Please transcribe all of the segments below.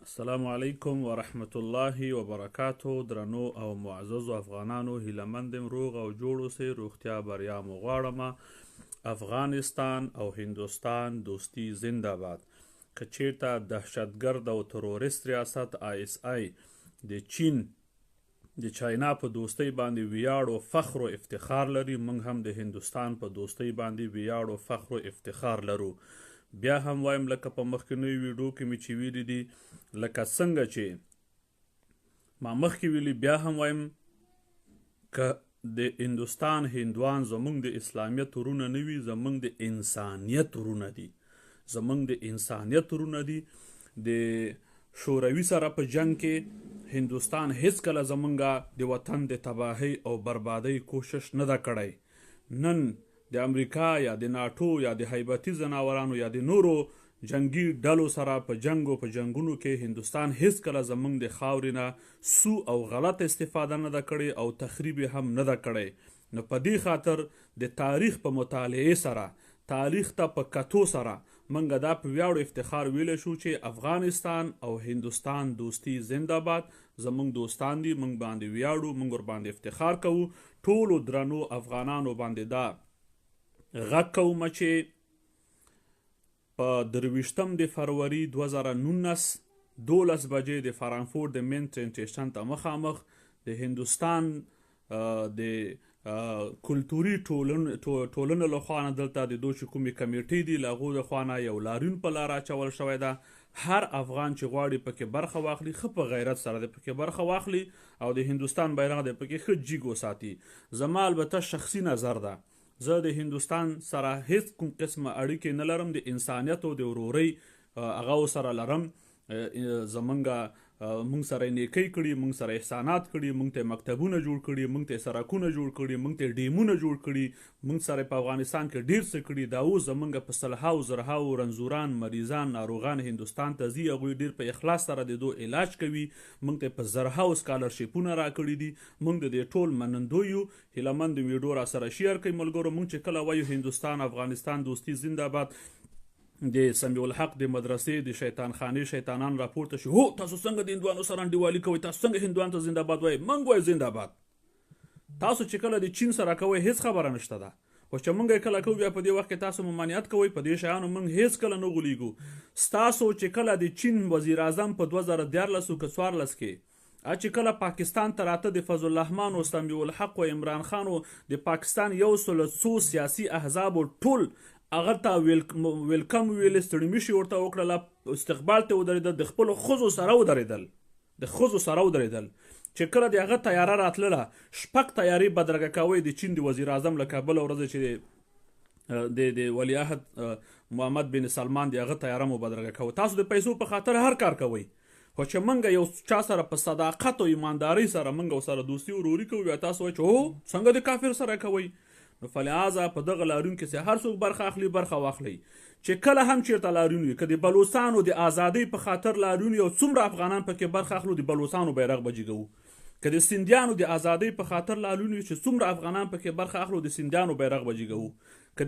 السلام علیکم ورحمت الله وبرکاتو. درنو او معززو افغانانو هیلمند یم روغ او جوړ اوسئ. روغتیا بریا مو غواړمه. افغانستان او هندوستان دوستی زنده باد. که چیرته دهشتګرد او تروریست ریاست ISI د چین د چاینا په دوستی باندې ویاړ او فخر او افتخار لري، موږ هم د هندوستان په دوستی باندې ویاړ او فخر او افتخار لرو. بیا هم وایم لکه په مخکینیو ویډیو کې مې چې ویلي دي، لکه څنګه چې ما مخکې ویلي، بیا هم وایم که د هندوستان هندوان زموږ د اسلامیت ورونه نه وي، زموږ د انسانیت ورونه دي. زموږ د انسانیت ورونه دي. د شوروي سره په جنگ کې هندوستان هیڅکله زموږ د وطن د تباهۍ او بربادۍ کوشش نه ده کړی. نن د امریکا یا د ناټو یا د هیبتي ځناورانو یا د نورو جنگي ډلو سره په جنگونو کې هندوستان هیڅکله زموږ د خاورې نه سو او غلط استفاده نه ده کړې او تخریب هم نه ده کړی. نو په دې خاطر د تاریخ په مطالعې سره، تاریخ ته په کتو سره، موږ دا په ویاړ او افتخار ویلی شو چې افغانستان او هندوستان دوستی زنده باد. زموږ دوستان دي، موږ باندې ویاړو، موږ ورباندې افتخار کوو. ټولو درنو افغانانو باندې دا غږ کوم چې په 23 د فروری 2019 12 بجې د فرانکفورت د مین ټرین سټیشن ته مخامخ د هندوستان د کلتوري ټولنو لخوا نه دلته د دوی چې کومې کمیټې دي له هغو لخوا نه یو لاریون په لاره اچول شوی ده. هر افغان چې غواړي پکې برخه واخلي، ښه په غیرت سره د پکې برخه واخلي او د هندوستان بیرغ د پکې ښه جیګ وساتي. زما البته شخصي نظر ده، زه د هندوستان سره هیڅ کوم قسمه اړیکې نه لرم، د انسانیت او د ورورۍ هغه سره لرم. موږ سره نیکۍ کړي، موږ سره احسانات کړي، موږ ته مکتبونه جوړ کړي، موږ ته سړکونه جوړ کړي، موږ ته ډیمونه جوړ کړي، موږ سره په افغانستان کې ډیر څه کړي. دا اوس زموږ په سلهاو زرهاو رنځوران، مریضان، ناروغان هندوستان ته ځي، هغوی ډیر په اخلاص سره د دوی علاج کوي. موږ ته په زرهاو سکالرشیپونه راکړي دي. موږ د دې ټول منندو یو. هیلمند ویډیو را سره شیر کړئ ملګرو. موږ چې کله وایو هندوستان افغانستان دوستی زنده باد، د سمیع الحق د مدرسې د شیطان خانې شیطانان راپورته شي، هو تاسو څنګه د هندوانو سره انډیوالي کوئ، تاسو څنګه هندوان ته زنده باد وایئ. موږ وایو زنده باد. تاسو چې کله د چین سره کوئ هیڅ خبره نشته ده، خو چې موږ کله کوو بیا په دې وخت کې تاسو ممانعت کوئ. په دې شیانو موږ هیڅ کله نه غولیږو. ستاسو چې کله د چین وزیر اعظم په 2014 که 14 کې چې کله پاکستان ته راته د فضل الرحمن او سمیع الحق او عمران خان او د پاکستان 100 سیاسي احزاب ټول هغه ته ویلکم ویل، ستړي ورته وکړله، استقبال ته ودرېدل، د خپلو ښځو سره ودرېدل. چې کله د هغه تیاره راتلله، 6 تیارې بدرګه کوئ د چین د وزیر اعظم له کابل ورځ چې د ولیعهد محمد بن سلمان د هغه تیاره مو بدرګه کوئ. تاسو د پیسو په خاطر هر کار کوئ، خو چې موږ یو چا سره په صداقت او ایماندارۍ سره موږ سره دوستي وروري کوو، بیا تاسو وایئ چې هو څنګه د کافر سره کوئ. نو فلهذا په دغه لاریون کې چې هر څوک برخه اخلي، برخه واخلي. چې کله هم چیرته لاریون وي، که د بلوچستانو د ازادۍ په خاطر لاریون وي او څومره افغانان پکې برخه اخلو، د بلوچستانو بیرغ به جګوو. که د سیندیانو د ازادۍ په خاطر لاریون وي چې څومره افغانان پکې برخه اخلو، د سیندیانو بیرغ به جګوو. که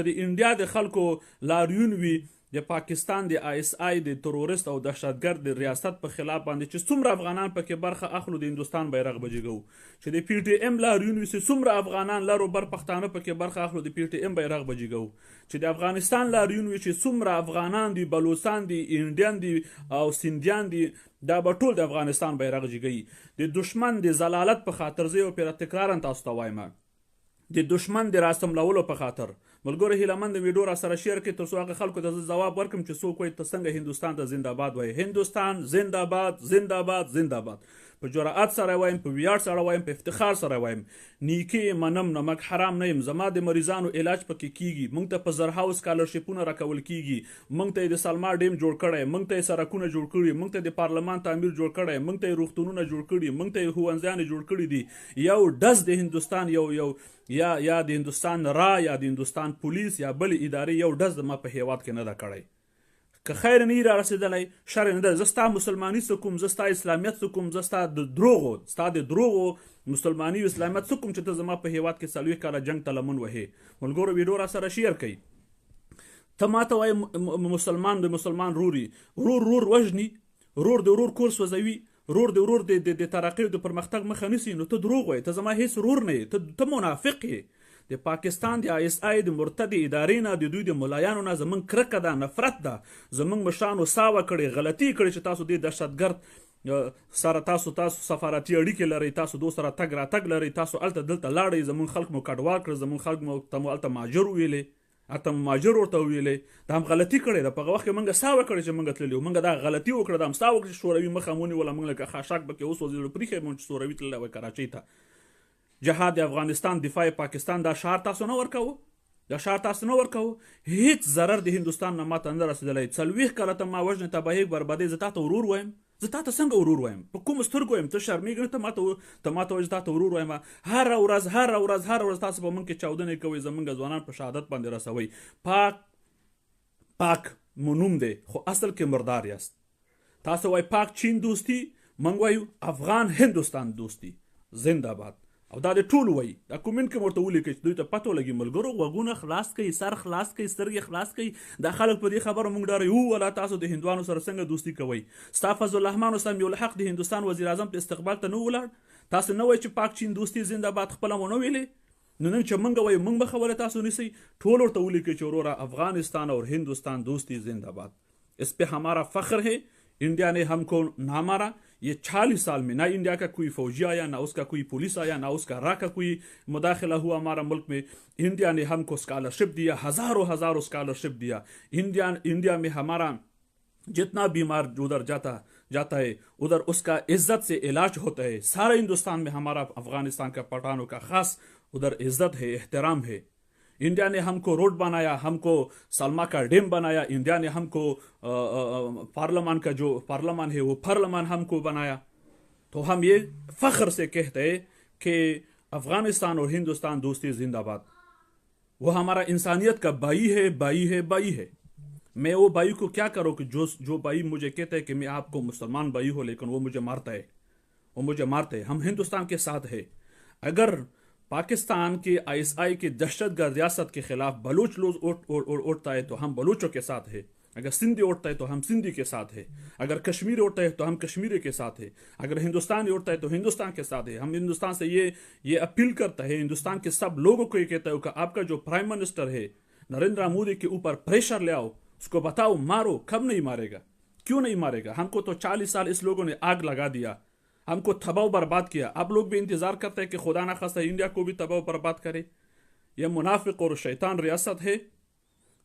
د انډیا د خلکو لاریون وي، د پاکستان د ISI د تروریست او دهشتګرد د ریاست په خلاف باندې چې څومره افغانان پکې برخه اخلو، د هندوستان بیرغ به جګوو. چې د PTM لاریون وي چې څومره افغانان لرو بر پښتانه پکې برخه اخلو، د PTM بیرغ به جګوو. چې د افغانستان لاریون وي چې څومره افغانان دي، بلوچستان دي، انډیان دي او سیندیان دي، دا به ټول د افغانستان بیرغ جګوي. د دشمن د زلالت په خاطر، زه یو پیره تکرارا تاسو ته وایم، د دشمن د راستملولو په خاطر ملګرو هیلمند ویډیو را سره شیر کړئ، تر څو هغه خلکو ته ځواب ورکړم چې څوک وایي ته څنګه هندوستان ته زنده باد وایي. هندوستان زنده باد، زنده باد، زنده باد. په جرأت سره وایم، په ویاړ سره وایم، په افتخار سره وایم. نیکي منم، نمک حرام نه یم. زما د مریضانو علاج پکې کیږي. موږ ته په زرهاو سکالرشیپونه راکول کیږي. موږ ته د سلما ډیم جوړ کړی، موږ ته سړکونه جوړ کړي، موږ ته د پارلمان تعمیر جوړ کړی، موږ ته روغتونونه جوړ کړي، موږ ته ښوونځیانې جوړ کړي دي. یو ډز د هندوستان یا د هندوستان یا د هندوستان پولیس یا بل ادارې یو ډز د ما په هیواد کې نه ده کړی. که خیر نه را رسېدلی، شر نه ده. زه ستا مسلماني څه کوم، زه ستا اسلامیت څه کوم، زه ستا د دروغو مسلماني او اسلامیت څه کوم چې ته زما په هیواد کې 40 کاله جنګ ته لمن وهې. ملګرو ویډیو را سره شیر کړئ. ته ما ته وایې مسلمان د مسلمان روري، ورور وژني، ورور د ورور کور سوځوي، ورور د ورور د ترقۍ او د پرمختګ مخه نیسي، نو ته دروغ وایې، ته زما هیڅ ورور نه یې، ته منافق یې. د پاکستان د آی اس آی د مرتد ادارې نه، د دوی د ملایانو نه زمونږ کرکه ده، نفرت ده. زمونږ مشرانو ساوه کړې، غلطي کړې چې تاسو د دهشتګرد سره تاسو سفارتي اړیکې لرئ، تاسو دو سره تګ راتګ لرئ، تاسو هلته دلته لاړئ، زمونږ خلک مو کډوال کړل، زمونږ خلک ته مو هلته مهاجر ویلې، هلته مهاجر ورته ویلې. دا هم غلطي کړې ده. په هغه وخت کې موږ ساوه کړې چې موږ تللي وو، موږ دا غلطي وکړه، دا هم ستا وکړه چې شوروي مخه مو ونیوله، موږ لکه خاشاک پکې وسوځېدلو، پرېښی مو چې شوروي تللی وای کراچۍ ته. جهاد افغانستان، دفاع پاکستان، دا شعار تاسو نه ورکوو، دا شعار تاسو نه ورکوو. هیڅ ضرر د هندوستان نه ماته نه رسېدلی. 40 کاله ته ما وژنې، تباهۍ، بربادۍ، زه تا ته ورور وایم؟ زه تا ته څنګه ورور وایم؟ په کومو سترګو وایم؟ ته شرمېږې نه؟ ته ماته وایې زه تا ته ورور وایم؟ هره ورځ تاسو په موږ کې چاودنې کوئ، زموږ ځوانان په شهادت باندې رسوئ. پاک مو نوم دی، خو اصل کې مردار یاست. تاسو وایي پاک چین دوستی، موږ وایو افغان هندوستان دوستی زنده باد. او دا د ټولو وایي، دا کومنټ کې ورته ولیکئ چې دوی ته پته ولګي. ملګرو غوږونه خلاص کړئ، سر خلاص کړئ، سترګې خلاص کړئ. دا خلک په دې خبره موږ ډاروي، ولا تاسو د هندوانو سره څنګه دوستي کوئ؟ ستا فضل الرحمن او سمیع الحق د هندوستان وزیر اعظم په استقبال ته نه ولاړ؟ تاسو نه وایئ چې پاک چین دوستي زنده باد خپله مو نه ویلې؟ نو نن چې موږ وایو موږ به خبره تاسو نیسئ. ټول ورته ولیکئ چې وروره افغانستان اور هندوستان دوستی زنده باد. اس پہ ہمارا فخر ہے. इंडिया ने हमको ना मारा. ये 40 साल में ना इंडिया का कोई फौजी आया, ना उसका कोई पुलिस आया, ना उसका रा का कोई मुदाखला हुआ हमारा मुल्क में. इंडिया ने हमको स्कॉलरशिप दिया, हज़ारों स्कॉलरशिप दिया. इंडिया में हमारा जितना बीमार उधर जाता है उधर उसका इज्जत से इलाज होता है. सारे हिंदुस्तान में हमारा अफगानिस्तान का पठानों का ख़ास उधर इज्जत है, एहतराम है. इंडिया ने हमको रोड बनाया, हमको सलमा का डैम बनाया. इंडिया ने हमको पार्लियामान का जो पार्लियामान है वो पार्लियामान हमको बनाया. तो हम ये फ़ख्र से कहते हैं कि अफ़गानिस्तान और हिंदुस्तान दोस्ती जिंदाबाद. वो हमारा इंसानियत का भाई है. मैं वो भाई को क्या करूँ कि जो भाई मुझे कहता है कि मैं आपको मुसलमान भाई हो, लेकिन वो मुझे मारता है. हम हिंदुस्तान के साथ है. अगर पाकिस्तान के ISI की दहशतगर्द रियासत के खिलाफ बलूच लोग उठता है तो हम बलूचों के साथ है. अगर सिंधी उठता है तो हम सिंधी के साथ है. अगर कश्मीरी उठता है तो हम कश्मीरी के साथ है. अगर हिंदुस्तानी उठता है तो हिंदुस्तान के साथ है. हम हिंदुस्तान से ये अपील करता है, हिंदुस्तान के सब लोगों को ये कहता है कि आपका जो प्राइम मिनिस्टर है नरेंद्र मोदी के ऊपर प्रेशर ले आओ, उसको बताओ मारो. कब नहीं मारेगा? क्यों नहीं मारेगा? हमको तो 40 साल इस लोगों ने आग लगा दिया, हमको तबाह बर्बाद किया. आप लोग भी इंतज़ार करते हैं कि खुदा ना खास्ता इंडिया को भी तबाह बर्बाद करे. यह मुनाफिक और शैतान रियासत है.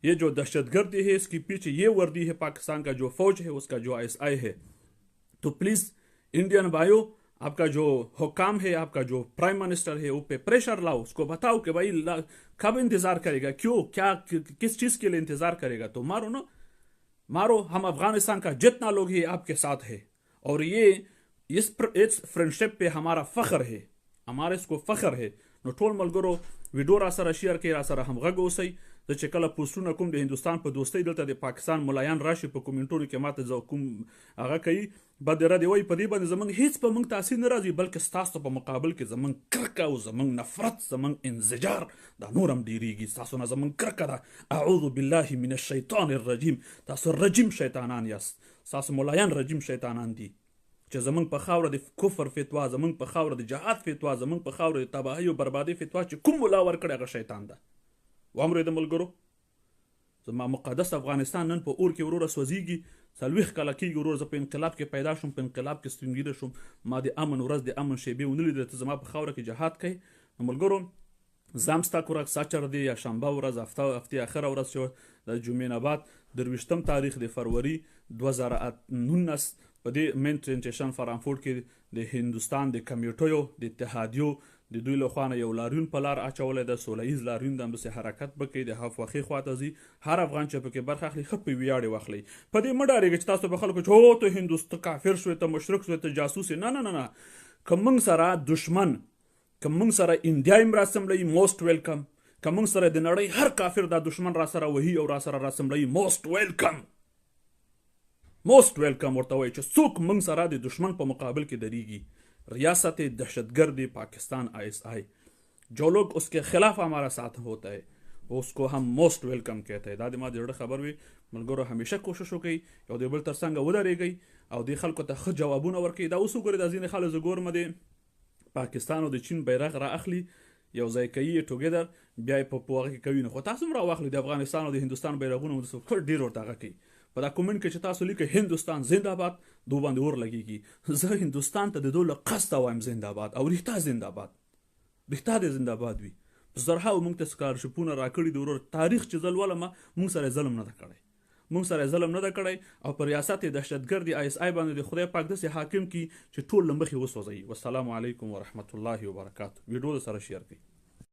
ये जो दहशतगर्दी है इसके पीछे ये वर्दी है पाकिस्तान का जो फौज है, उसका जो ISI है. तो प्लीज़ इंडियन भाइयों, आपका जो हुकाम है, आपका जो प्राइम मिनिस्टर है, वो पे प्रेशर लाओ. उसको बताओ कि भाई कब इंतज़ार करेगा, क्यों, क्या, किस चीज़ के लिए इंतज़ार करेगा. तो मारो ना, मारो. हम अफगानिस्तान का जितना लोग है आपके साथ है. और ये इस फ्रेंडशिप पे हमारा फ़ख्र है, हमारे इसको फ़ख्र है. نو ټول ملګرو ویډیو را سره شیر کړئ، را سره همغږ اوسئ. زه چې کله پوسټونه کوم د هندوستان په دوستۍ دلته د پاکستان ملایان راشي په کومنټونو کې ماته کوم هغه کوي بد ردې وایي، په دې باندې زموږ هیڅ په موږ تاثیر نه راځي، بلکې ستاسو په مقابل کې زموږ کرکه او زموږ نفرت، زموږ انزجار دا نور هم ډېرېږي. ستاسو نه زموږ کرکه ده. اعوذ بالله من الشیطان الرجیم. تاسو رجیم شیطانان یاست، ستاسو ملایان رجیم شیطانان دي چې زمونږ په خاوره د کفر فتوا، زمونږ په خاوره د جهاد فتوا، زمونږ په خاوره د تباهۍ او بربادۍ فتوا چې کوم ملا ورکړی هغه شیطان ده. واورېده ملګرو، زما مقدس افغانستان نن په اور کې وروره سوځېږي. 40 کاله کېږي ورور زه په انقلاب کې پیدا شوم، په انقلاب کې سپین ږیره شوم. ما د امن ورځ د امن شیبې ونه لیدله. ته زما په خاوره کې جهاد کوې. نو ملګرو، زه هم ستا کوره ساچر دی یا شنبه ورځ، هفتې اخره ورځ چې د جمعې نه بعد 23 تاریخ د فروری 2019 په دې مین ټرین سټیشن فرانکفورټ کې د هندوستان د کمیټیو د اتحادیو د دوی له خوا نه یو لاریون په لار اچولی ده، سوله ییز لاریون د همداسې حرکت به کوي، د هفوخې خوا ته ځي. هر افغان چې پکې برخه اخلي ښه په ویاړ واخلئ. په دې مه ډارېږئ چې تاسو به خلکو چې هو ته هندوستان کافر شوې، ته مشرک شوې، ته جاسوس یې. نه، که موږ سره دشمن، که موږ سره انډیا هم راسملوي، موسټ ویلکم. که موږ سره د نړۍ هر کافر دا دشمن را سره وهي او را سره راسملوي، موسټ ویلکم. موسٹ ویلکم ورته وایي چې څوک موږ سره د دشمن په مقابل کې دریږي. ریاست دہشتگرد پاکستان ISI جو لوگ اس کے خلاف ہمارا ساتھ ہوتا ہے اس کو ہم موسٹ ویلکم کہتے ہیں. دا د ما د زړه خبر وي ملګرو، همیشه کوشش وکړئ یو د بل تر څنګ ودرېږئ. او دې خلکو ته ښه جوابونه ورکوي. دا اوس وګورئ دا ځینې خلک زه ګورم د پاکستان او د چین بیرغ را اخلي یو ځای کوي یې ټوګیدر بیا یې په هغه کې کوي نو خو تاسو هم راواخلئ د افغانستان او د هندوستان بیرغونه ډېر ورته هغه کوي. په دا کومنټ کې چې تاسو لیکئ هندوستان زنده‌باد دو باندې اور لګېږي. زه هندوستان ته د دو له قصده وایم زنده‌باد او رښتا زنده‌باد رښتا دې زنده‌باد وي. زرهاو موږ ته سکالرشپونه راکړي د ورور تاریخ چې زه لولم موږ سره ظلم نه ده کړی او په ریاست یې دهشتګردي ISI باندې د خدای پاک داسې حاکم کی چې ټول له مخې وسوځوي. والسلام علیکم ورحمت الله وبرکاته. ویډیو سره شیر کړئ.